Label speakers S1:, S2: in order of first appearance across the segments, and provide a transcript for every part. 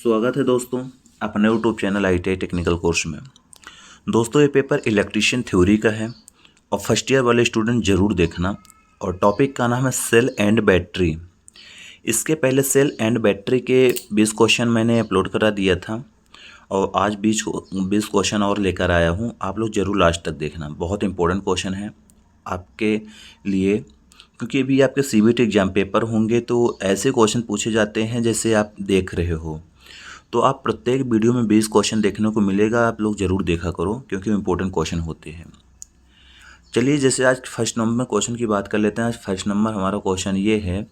S1: स्वागत है दोस्तों अपने YouTube channel ITI technical course में। दोस्तों ये पेपर इलेक्ट्रीशियन थ्योरी का है और फर्स्ट ईयर वाले स्टूडेंट ज़रूर देखना। और टॉपिक का नाम है सेल एंड बैटरी। इसके पहले सेल एंड बैटरी के 20 क्वेश्चन मैंने अपलोड करा दिया था और आज 20 क्वेश्चन और लेकर आया हूँ। आप लोग ज़रूर लास्ट तक देखना, बहुत इंपॉर्टेंट क्वेश्चन है आपके लिए, क्योंकि अभी आपके CBT एग्ज़ाम पेपर होंगे तो ऐसे क्वेश्चन पूछे जाते हैं जैसे आप देख रहे हो। तो आप प्रत्येक वीडियो में 20 क्वेश्चन देखने को मिलेगा, आप लोग ज़रूर देखा करो क्योंकि इंपॉर्टेंट क्वेश्चन होते हैं। चलिए जैसे आज फर्स्ट नंबर क्वेश्चन की बात कर लेते हैं। आज फर्स्ट नंबर हमारा क्वेश्चन ये है,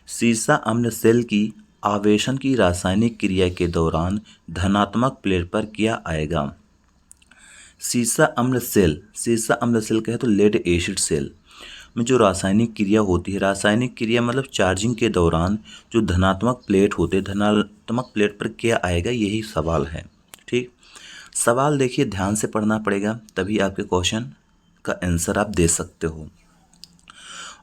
S1: सीसा अम्ल सेल की आवेशन की रासायनिक क्रिया के दौरान धनात्मक प्लेट पर क्या आएगा। सीसा अम्ल सेल कहे तो लेड एसिड सेल में जो रासायनिक क्रिया होती है, रासायनिक क्रिया मतलब चार्जिंग के दौरान जो धनात्मक प्लेट होते हैं, धनात्मक प्लेट पर क्या आएगा, यही सवाल है। ठीक, सवाल देखिए ध्यान से पढ़ना पड़ेगा तभी आपके क्वेश्चन का आंसर आप दे सकते हो।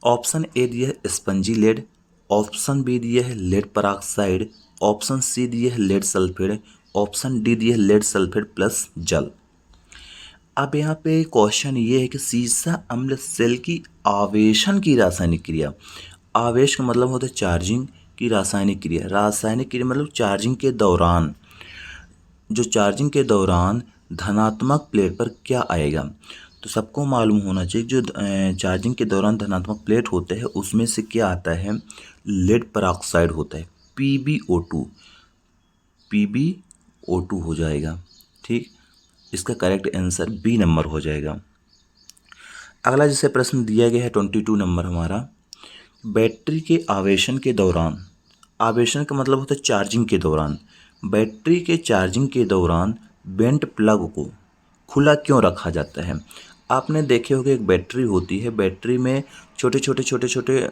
S1: ऑप्शन ए दिया है स्पंजी लेड, ऑप्शन बी दिया है लेड परऑक्साइड, ऑप्शन सी दिया है लेड सल्फेट, ऑप्शन डी दिया है लेड सल्फेट प्लस जल। अब यहाँ पे क्वेश्चन ये है कि सीसा अम्ल सेल की आवेशन की रासायनिक क्रिया, आवेश का मतलब होता है चार्जिंग की रासायनिक क्रिया, रासायनिक क्रिया मतलब चार्जिंग के दौरान, जो चार्जिंग के दौरान धनात्मक प्लेट पर क्या आएगा। तो सबको मालूम होना चाहिए जो चार्जिंग के दौरान धनात्मक प्लेट होते हैं उसमें से क्या आता है, लेड परऑक्साइड होता है, PbO2 हो जाएगा। ठीक, इसका करेक्ट आंसर बी नंबर हो जाएगा। अगला जैसे प्रश्न दिया गया है 22 नंबर हमारा, बैटरी के आवेशन के दौरान, आवेशन का मतलब होता है चार्जिंग के दौरान, बैटरी के चार्जिंग के दौरान बेंट प्लग को खुला क्यों रखा जाता है। आपने देखे होंगे एक बैटरी होती है, बैटरी में छोटे छोटे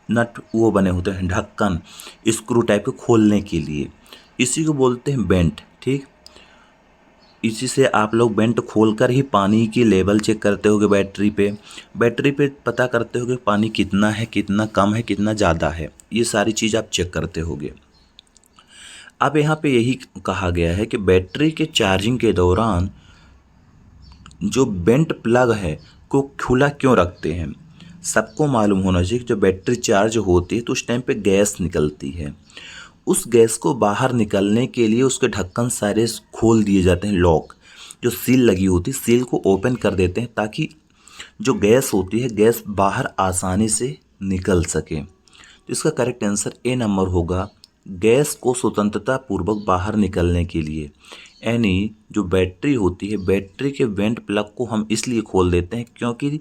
S1: नट वो बने होते हैं, ढक्कन स्क्रू टाइप के खोलने के लिए, इसी को बोलते हैं बेंट। ठीक, इसी से आप लोग बेंट खोलकर ही पानी की लेवल चेक करते होगे बैटरी पे पता करते होगे पानी कितना है, कितना कम है, कितना ज़्यादा है, ये सारी चीज़ आप चेक करते होगे। अब यहाँ पे यही कहा गया है कि बैटरी के चार्जिंग के दौरान जो बेंट प्लग है को खुला क्यों रखते हैं। सबको मालूम होना चाहिए कि जब बैटरी चार्ज होती है तो उस टाइम पे गैस निकलती है, उस गैस को बाहर निकलने के लिए उसके ढक्कन सारे खोल दिए जाते हैं, लॉक जो सील लगी होती है सील को ओपन कर देते हैं ताकि जो गैस होती है गैस बाहर आसानी से निकल सके। तो इसका करेक्ट आंसर ए नंबर होगा, गैस को स्वतंत्रता पूर्वक बाहर निकलने के लिए। यानी जो बैटरी होती है, बैटरी के वेंट प्लग को हम इसलिए खोल देते हैं क्योंकि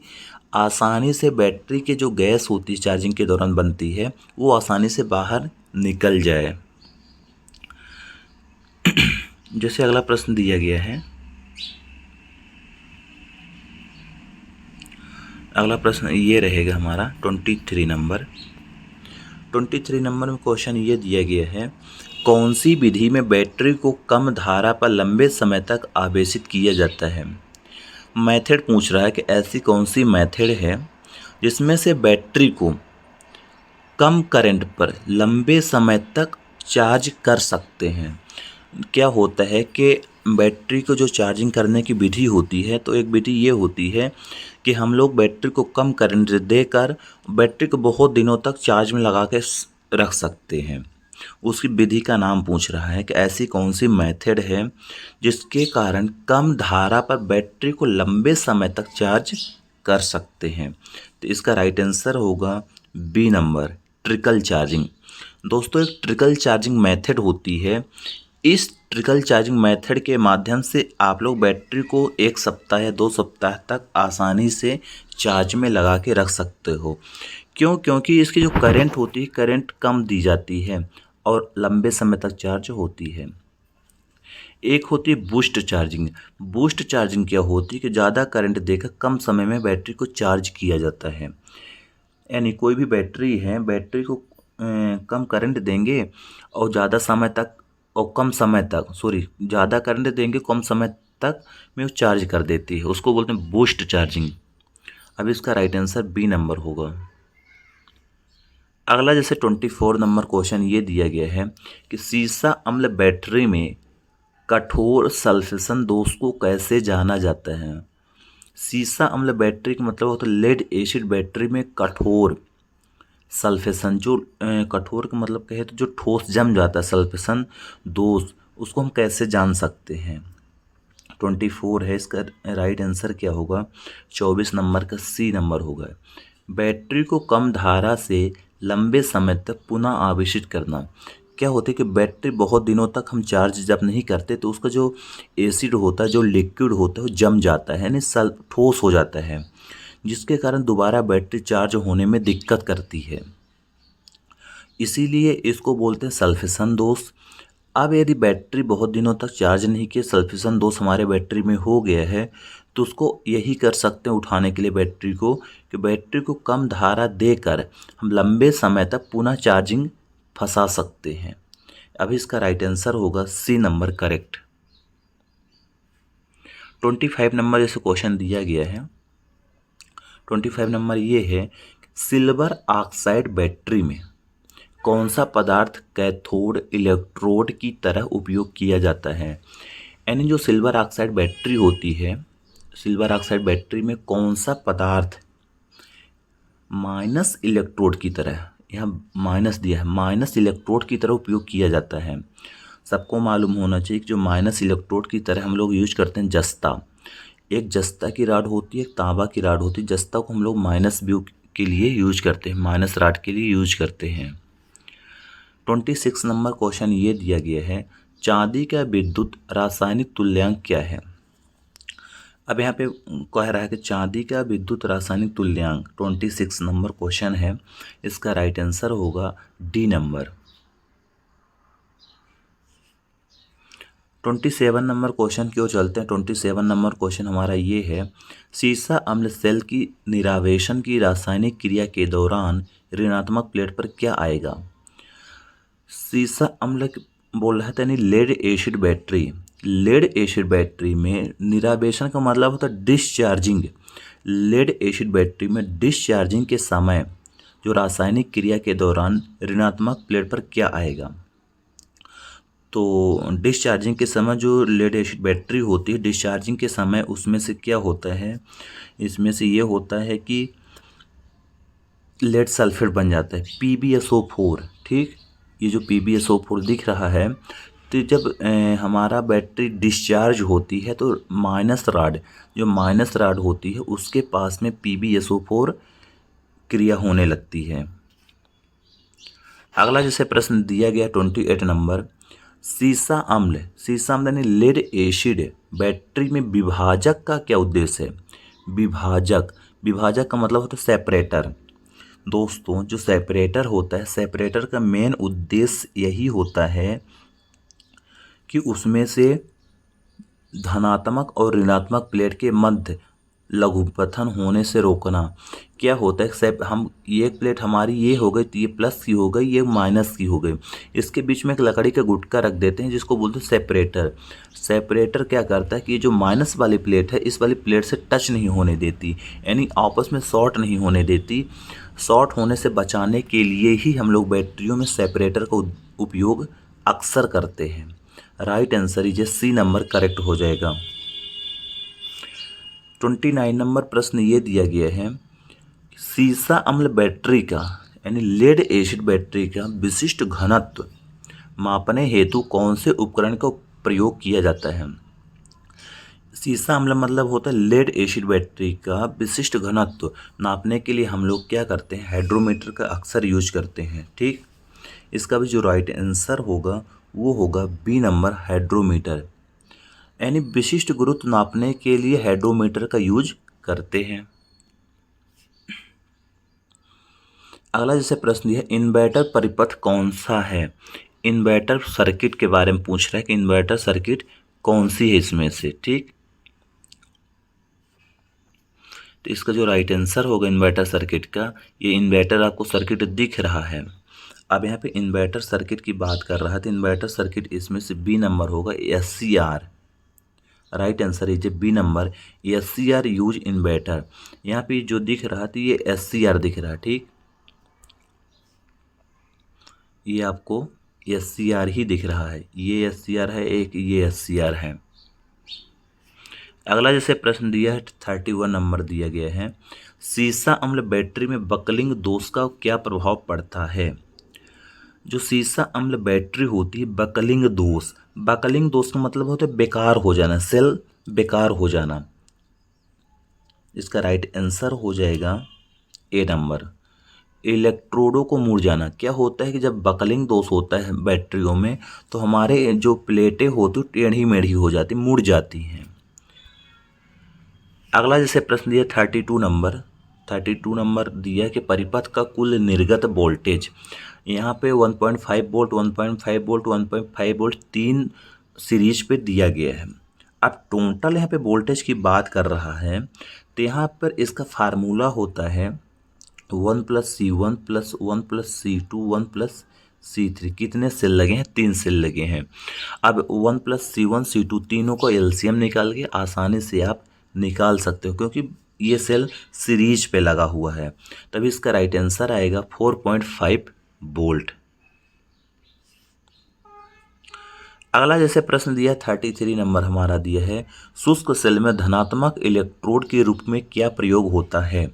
S1: आसानी से बैटरी के जो गैस होती है चार्जिंग के दौरान बनती है वो आसानी से बाहर निकल जाए। जैसे अगला प्रश्न दिया गया है, अगला प्रश्न ये रहेगा हमारा 23 नंबर। 23 नंबर में क्वेश्चन ये दिया गया है, कौन सी विधि में बैटरी को कम धारा पर लंबे समय तक आवेशित किया जाता है। मेथड पूछ रहा है कि ऐसी कौन सी मेथड है जिसमें से बैटरी को कम करंट पर लंबे समय तक चार्ज कर सकते हैं। क्या होता है कि बैटरी को जो चार्जिंग करने की विधि होती है, तो एक विधि ये होती है कि हम लोग बैटरी को कम करंट देकर बैटरी को बहुत दिनों तक चार्ज में लगा के रख सकते हैं। उसकी विधि का नाम पूछ रहा है कि ऐसी कौन सी मेथड है जिसके कारण कम धारा पर बैटरी को लंबे समय तक चार्ज कर सकते हैं। तो इसका राइट आंसर होगा बी नंबर, ट्रिकल चार्जिंग। दोस्तों एक ट्रिकल चार्जिंग मेथड होती है, इस ट्रिकल चार्जिंग मेथड के माध्यम से आप लोग बैटरी को 1 सप्ताह या 2 सप्ताह तक आसानी से चार्ज में लगा के रख सकते हो। क्यों? क्योंकि इसकी जो करंट होती है, करंट कम दी जाती है और लंबे समय तक चार्ज होती है। एक होती है बूस्ट चार्जिंग। बूस्ट चार्जिंग क्या होती है कि ज़्यादा करंट देकर कम समय में बैटरी को चार्ज किया जाता है। यानी कोई भी बैटरी है, बैटरी को कम करंट देंगे और ज़्यादा समय तक और कम समय तक ज़्यादा करंट देंगे कम समय तक में वो चार्ज कर देती है, उसको बोलते हैं बूस्ट चार्जिंग। अब इसका राइट आंसर बी नंबर होगा। अगला जैसे 24 नंबर क्वेश्चन ये दिया गया है कि सीसा अम्ल बैटरी में कठोर सल्फेशन दोष को कैसे जाना जाता है। सीसा अम्ल बैटरी का मतलब होता है लेड एसिड बैटरी में कठोर सल्फेशन, जो कठोर का मतलब कहे तो जो ठोस जम जाता है सल्फेशन दोष, उसको हम कैसे जान सकते हैं। 24 है, इसका राइट आंसर क्या होगा, 24 नंबर का सी नंबर होगा। बैटरी को कम धारा से लंबे समय तक पुनः आवेशित करना। क्या होता है कि बैटरी बहुत दिनों तक हम चार्ज जब नहीं करते तो उसका जो एसिड होता है, जो लिक्विड होता है, वो जम जाता है, यानी ठोस हो जाता है, जिसके कारण दोबारा बैटरी चार्ज होने में दिक्कत करती है। इसीलिए इसको बोलते हैं सल्फेशन दोष। अब यदि बैटरी बहुत दिनों तक चार्ज नहीं किए, सल्फेशन दोष हमारे बैटरी में हो गया है, तो उसको यही कर सकते हैं उठाने के लिए बैटरी को, कि बैटरी को कम धारा देकर हम लंबे समय तक पुनः चार्जिंग फंसा सकते हैं। अभी इसका राइट आंसर होगा सी नंबर करेक्ट। 25 नंबर जैसे क्वेश्चन दिया गया है, 25 नंबर ये है, सिल्वर ऑक्साइड बैटरी में कौन सा पदार्थ कैथोड इलेक्ट्रोड की तरह उपयोग किया जाता है। यानी जो सिल्वर ऑक्साइड बैटरी होती है, सिल्वर ऑक्साइड बैटरी में कौन सा पदार्थ माइनस इलेक्ट्रोड की तरह, यहाँ माइनस दिया है, माइनस इलेक्ट्रोड की तरह उपयोग किया जाता है। सबको मालूम होना चाहिए कि जो माइनस इलेक्ट्रोड की तरह हम लोग यूज करते हैं जस्ता, एक जस्ता की राड होती है, एक तांबा की राड होती है। जस्ता को हम लोग माइनस व्यू के लिए यूज करते हैं, माइनस राड के लिए यूज करते हैं। 26 नंबर क्वेश्चन ये दिया गया है, चांदी का विद्युत रासायनिक तुल्यांक क्या है। अब यहाँ पे कह रहा है कि चांदी का विद्युत रासायनिक तुल्यांक, 26 नंबर क्वेश्चन है, इसका राइट आंसर होगा डी नंबर। 27 नंबर क्वेश्चन क्यों चलते हैं। 27 नंबर क्वेश्चन हमारा ये है, सीसा अम्ल सेल की निरावेशन की रासायनिक क्रिया के दौरान ऋणात्मक प्लेट पर क्या आएगा। सीसा अम्ल बोल रहा था, यानी lead acid battery, lead acid battery में निरावेशन का मतलब होता है डिस्चार्जिंग। लेड एसिड बैटरी में डिस्चार्जिंग के समय जो रासायनिक क्रिया के दौरान ऋणात्मक प्लेट पर क्या आएगा। तो डिस्चार्जिंग के समय जो लेड एसिड बैटरी होती है, डिस्चार्जिंग के समय उसमें से क्या होता है, इसमें से ये होता है कि लेड सल्फेट बन जाता है, PbSO4। ठीक, ये जो PbSO4 दिख रहा है, तो जब हमारा बैटरी डिस्चार्ज होती है तो माइनस राड, जो माइनस राड होती है उसके पास में PbSO4 क्रिया होने लगती है। अगला जैसे प्रश्न दिया गया 28 नंबर, सीसा अम्ल, सीसा अम्ल यानी लेड एसिड बैटरी में विभाजक का क्या उद्देश्य है। विभाजक, विभाजक का मतलब होता है सेपरेटर। दोस्तों जो सेपरेटर होता है, सेपरेटर का मेन उद्देश्य यही होता है कि उसमें से धनात्मक और ऋणात्मक प्लेट के मध्य लघुपथन होने से रोकना। क्या होता है, हम ये प्लेट हमारी ये हो गई तो ये प्लस की हो गई, ये माइनस की हो गई, इसके बीच में एक लकड़ी का गुटका रख देते हैं जिसको बोलते हैं सेपरेटर। सेपरेटर क्या करता है कि ये जो माइनस वाली प्लेट है, इस वाली प्लेट से टच नहीं होने देती, यानी आपस में शॉर्ट नहीं होने देती। शॉर्ट होने से बचाने के लिए ही हम लोग बैटरियों में सेपरेटर का उपयोग अक्सर करते हैं। Right answer is C number correct हो जाएगा। 29 नंबर प्रश्न ये दिया गया है, सीसा अम्ल बैटरी का यानी लेड एसिड बैटरी का विशिष्ट घनत्व मापने हेतु कौन से उपकरण का प्रयोग किया जाता है। सीसा अम्ल मतलब होता है लेड एसिड बैटरी का विशिष्ट घनत्व नापने के लिए हम लोग क्या करते हैं, हाइड्रोमीटर का अक्सर यूज करते हैं। ठीक, इसका भी जो राइट आंसर होगा वो होगा बी नंबर, हाइड्रोमीटर। यानी विशिष्ट गुरुत्व नापने के लिए हाइड्रोमीटर का यूज करते हैं। अगला जैसे प्रश्न दिया है, इन्वर्टर परिपथ कौन सा है। इन्वर्टर सर्किट के बारे में पूछ रहा है कि इन्वर्टर सर्किट कौन सी है इसमें से। ठीक, तो इसका जो राइट आंसर होगा इन्वर्टर सर्किट का, ये इन्वर्टर आपको सर्किट दिख रहा है। अब यहाँ पे इन्वर्टर सर्किट की बात कर रहा है तो इन्वर्टर सर्किट इसमें से बी नंबर होगा, SCR। Right answer is B number, SCR use inverter. यहाँ पे जो दिख रहा था ये SCR दिख रहा है। ठीक, ये आपको SCR ही दिख रहा है, ये SCR है एक, ये SCR है। अगला जैसे प्रश्न दिया है 31 नंबर दिया गया है, सीसा अम्ल बैटरी में बकलिंग दोष का क्या प्रभाव पड़ता है। जो सीसा अम्ल बैटरी होती है, बकलिंग दोष का मतलब होता है बेकार हो जाना, सेल बेकार हो जाना। इसका राइट आंसर हो जाएगा ए नंबर, इलेक्ट्रोडों को मुड़ जाना। क्या होता है कि जब बकलिंग दोष होता है बैटरियों में तो हमारे जो प्लेटें होती हैं टेढ़ी मेढ़ी हो जाती, मुड़ जाती हैं। अगला जैसे प्रश्न दिया 32 नंबर दिया कि परिपथ का कुल निर्गत वोल्टेज, यहाँ पे 1.5 वोल्ट 1.5 वोल्ट 1.5 वोल्ट 3 सीरीज पे दिया गया है। अब टोटल यहाँ पे वोल्टेज की बात कर रहा है तो यहाँ पर इसका फार्मूला होता है 1 + C1 + 1 + C2 1 + C3। कितने सेल लगे हैं, 3 सेल लगे हैं। अब 1 + C1 C2 तीनों को LCM निकाल के आसानी से आप निकाल सकते हो, क्योंकि ये सेल सीरीज पे लगा हुआ है। तभी इसका राइट आंसर आएगा 4.5 वोल्ट। अगला जैसे प्रश्न दिया 33 नंबर हमारा दिया है, शुष्क सेल में धनात्मक इलेक्ट्रोड के रूप में क्या प्रयोग होता है।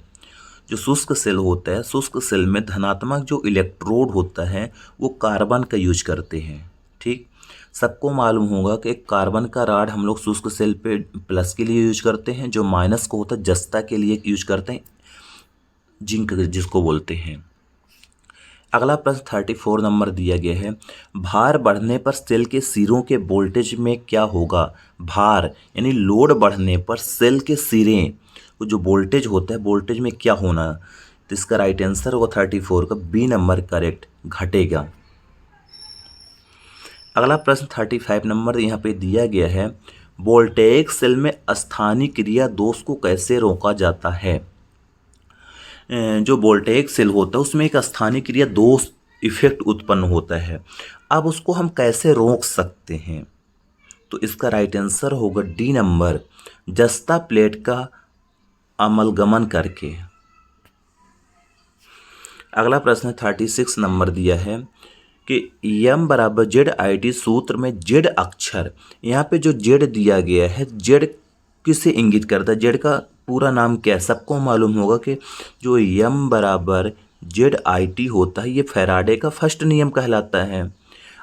S1: जो शुष्क सेल होता है, शुष्क सेल में धनात्मक जो इलेक्ट्रोड होता है वो कार्बन का यूज करते हैं। ठीक, सबको मालूम होगा कि कार्बन का राड हम लोग शुष्क सेल पे प्लस के लिए यूज करते हैं, जो माइनस को होता है जस्ता के लिए यूज करते हैं, जिंक जिसको बोलते हैं। अगला प्रश्न 34 नंबर दिया गया है, भार बढ़ने पर सेल के सिरों के वोल्टेज में क्या होगा। भार यानी लोड बढ़ने पर सेल के सिरे जो वोल्टेज होता है, वोल्टेज में क्या होना। तो इसका राइट आंसर होगा 34 का बी नंबर करेक्ट, घटेगा। अगला प्रश्न 35 नंबर यहाँ पे दिया गया है, वोल्टेइक सेल में स्थानीय क्रिया दोष को कैसे रोका जाता है। जो वोल्टेइक सेल होता है उसमें एक स्थानीय क्रिया दोष इफेक्ट उत्पन्न होता है। अब उसको हम कैसे रोक सकते हैं, तो इसका राइट आंसर होगा डी नंबर, जस्ता प्लेट का अमलगमन करके। अगला प्रश्न 36 नंबर दिया है कि M = ZIT सूत्र में जेड अक्षर, यहाँ पे जो जेड दिया गया है, जेड किसे इंगित करता है, जेड का पूरा नाम क्या है। सबको मालूम होगा कि जो M = ZIT होता है ये फैराडे का फर्स्ट नियम कहलाता है।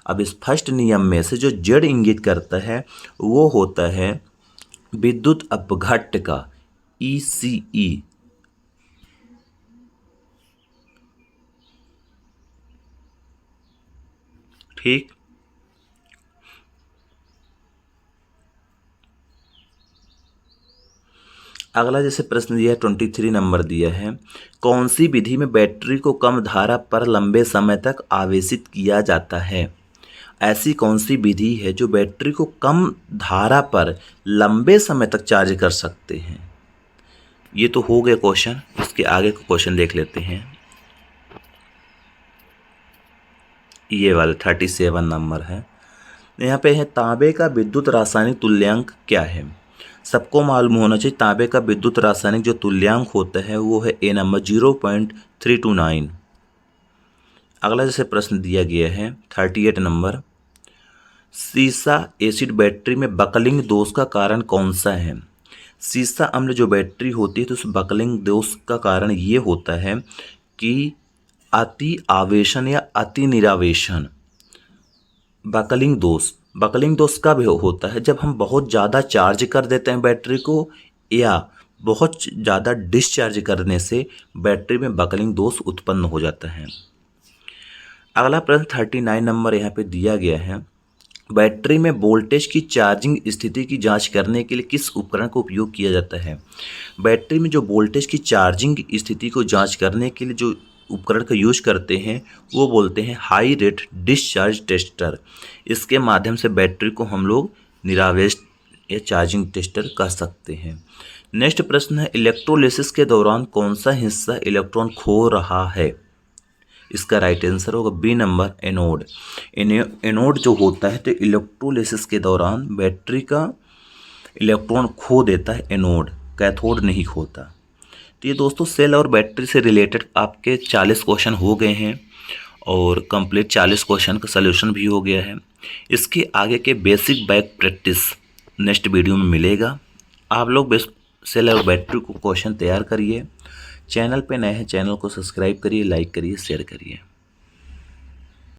S1: अब इस फर्स्ट नियम में से जो जेड इंगित करता है वो होता है विद्युत अपघट्ट का ECE। ठीक, अगला जैसे प्रश्न दिया है 23 नंबर दिया है, कौन सी विधि में बैटरी को कम धारा पर लंबे समय तक आवेशित किया जाता है। ऐसी कौन सी विधि है जो बैटरी को कम धारा पर लंबे समय तक चार्ज कर सकते हैं। ये तो हो गए क्वेश्चन, इसके आगे का क्वेश्चन देख लेते हैं। ये वाला 37 नंबर है, यहाँ पे है तांबे का विद्युत रासायनिक तुल्यांक क्या है। सबको मालूम होना चाहिए तांबे का विद्युत रासायनिक जो तुल्यांक होता है वो है ए नंबर 0.329। अगला जैसे प्रश्न दिया गया है 38 नंबर, सीसा एसिड बैटरी में बकलिंग दोष का कारण कौन सा है। सीसा अम्ल जो बैटरी होती है तो उस बकलिंग दोष का कारण ये होता है कि अति आवेशन या अति निरावेशन। बकलिंग दोष कब होता है, जब हम बहुत ज़्यादा चार्ज कर देते हैं बैटरी को या बहुत ज़्यादा डिस्चार्ज करने से बैटरी में बकलिंग दोष उत्पन्न हो जाता है। अगला प्रश्न 39 नंबर यहाँ पे दिया गया है, बैटरी में वोल्टेज की चार्जिंग स्थिति की जांच करने के लिए किस उपकरण का उपयोग किया जाता है। बैटरी में जो वोल्टेज की चार्जिंग स्थिति को जांच करने के लिए जो उपकरण का यूज करते हैं वो बोलते हैं हाई रेट डिस्चार्ज टेस्टर। इसके माध्यम से बैटरी को हम लोग निरावेश या चार्जिंग टेस्टर कह सकते हैं। नेक्स्ट प्रश्न है, इलेक्ट्रोलिसिस के दौरान कौन सा हिस्सा इलेक्ट्रॉन खो रहा है। इसका राइट आंसर होगा बी नंबर एनोड। एनोड जो होता है तो इलेक्ट्रोलिसिस के दौरान बैटरी का इलेक्ट्रॉन खो देता है एनोड, कैथोड नहीं खोता। तो ये दोस्तों सेल और बैटरी से रिलेटेड आपके 40 क्वेश्चन हो गए हैं और कंप्लीट 40 क्वेश्चन का सलूशन भी हो गया है। इसके आगे के basic back practice next video में मिलेगा। आप लोग सेल और बैटरी को क्वेश्चन तैयार करिए। चैनल पे नए हैं, चैनल को सब्सक्राइब करिए, लाइक करिए, शेयर करिए।